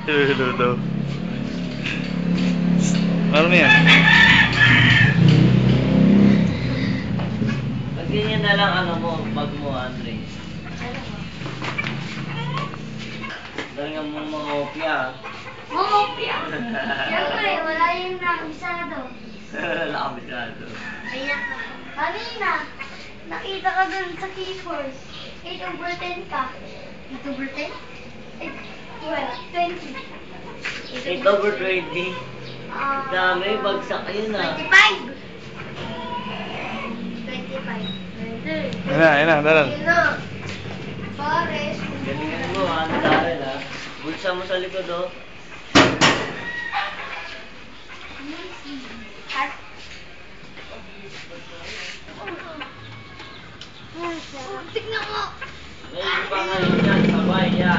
Hello daw. Ano na yan? Pag ganyan na lang ano mo, bag mo, Andre. Galingan mo mga opya. Mongopia? Siyempre, wala yung nakabisado. Nakabisado. Ayan ka. Kanina, nakita ka dun sa keyboard. 8 over 10 ka. 8 over 10? Ay, wala. 20. 8 over 20. Dami, bagsak yun ah. 25. 25. Ayun na, dalan. Ayun na. Pares. Galingan mo ha, nadaril ha. Bulsa mo sa likod oh. Heart. Tignan mo. May iba ngayon yan, sabay yan.